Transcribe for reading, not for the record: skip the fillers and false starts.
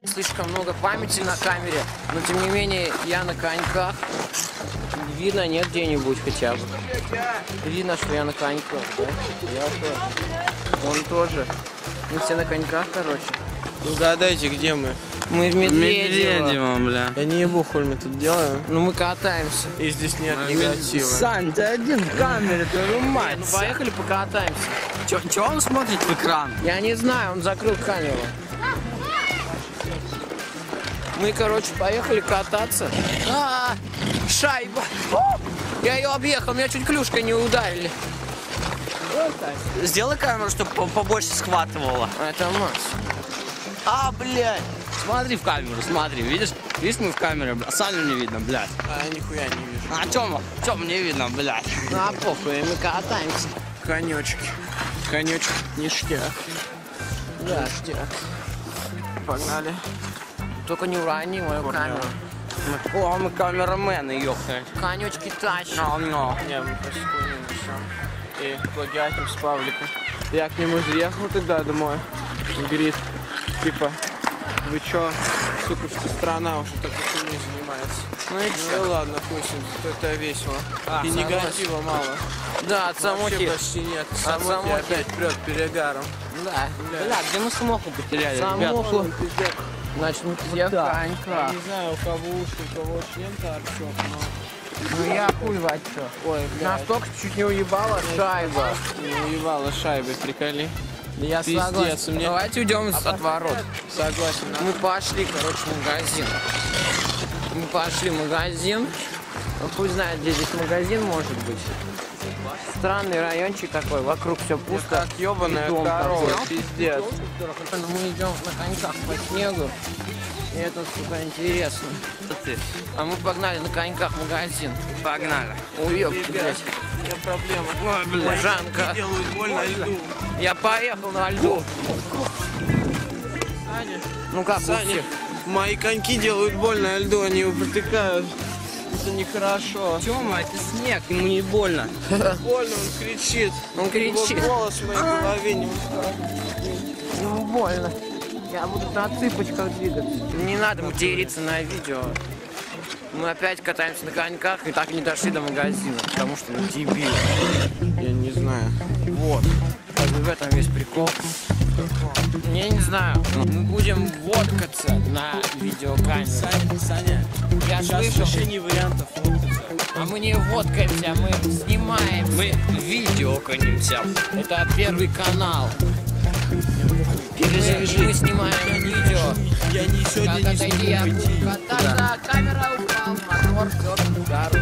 Слишком много памяти на камере, но тем не менее я на коньках. Видно, нет где-нибудь хотя бы. Видно, что я на коньках, да? Я тоже. Он тоже. Мы все на коньках, короче. Угадайте, где мы? Мы в Медведево. Бля. Я не ебу, хуй мы тут делаем. Ну мы катаемся. И здесь нет негатива. Сань, ты один в камере, твою мать. Ну поехали покатаемся. Чё он смотрит в экран? Я не знаю, он закрыл камеру. Мы, короче, поехали кататься. Шайба! Я ее объехал, меня чуть клюшкой не ударили. Сделай камеру, чтобы побольше схватывала. Это Макс. Блядь. Смотри в камеру, смотри. Видишь мы в камере, а Саню не видно, блядь. Я нихуя не вижу. Чё мне видно, блядь? Ну похуй, мы катаемся. Конечки. Конечек ништяк. Да, штяк. Погнали. Только не урони мою камеру. Мы камерамены, ёхать. Конечки тащим. Не, мы просто хуйню несем. И плагиатим с Павликом. Я к нему заехал тогда домой. Он говорит, типа, вы чё, сука, что страна уже такой хуйней занимается. Ну ладно, хуй с ним, это весело. И негатива мало. Да, от самохи. Вообще почти нет. Самохи опять прет перегаром. Да. Бля, где мы самоху потеряли, Самоху. Значит, мы все в Я коньках. не знаю, у кого уши, у кого член торчок, но... Ну я хуй во чё. Ой, блядь. Настолько чуть не уебала шайба. Не уебала шайбы, приколи. Я Пиздец, согласен. мне- Давайте уйдем от ворот. Согласен. Мы пошли, короче, в магазин. Мы пошли в магазин. Ну, пусть знает, где здесь магазин может быть. Странный райончик такой, вокруг все пусто. Как ебаная И дом корова, такой. пиздец. Мы идем на коньках по снегу. И это, сука, интересно. А мы погнали на коньках в магазин. Погнали. Уёбки, блядь. У меня проблема. Ой, блядь. Жанка. Делают больно льду. Я поехал на льду. Саня, Ну как, у Саня, всех? мои коньки делают больно льду, они его протыкают. Это нехорошо. Тёма, это снег, ему не больно. Больно, он кричит. Он кричит. Его голос в моей голове не Ну больно. Я буду на цыпочках двигаться. Не надо материться на видео. Мы опять катаемся на коньках и так и не дошли до магазина, потому что мы дебилы. Я не знаю. Вот. Как бы в этом весь прикол. Я не знаю. Мы будем водкаться на видеокамеру. Саня, Я слышал. вообще не вариантов фоткаться. А мы не водкаемся, мы снимаем. Мы видеоканимся. Это первый канал. Перезаряжи. Мы снимаем видео. Я не сегодня Как не отойди, я смогу буду пойти. кататься, камера упала, мотор, все,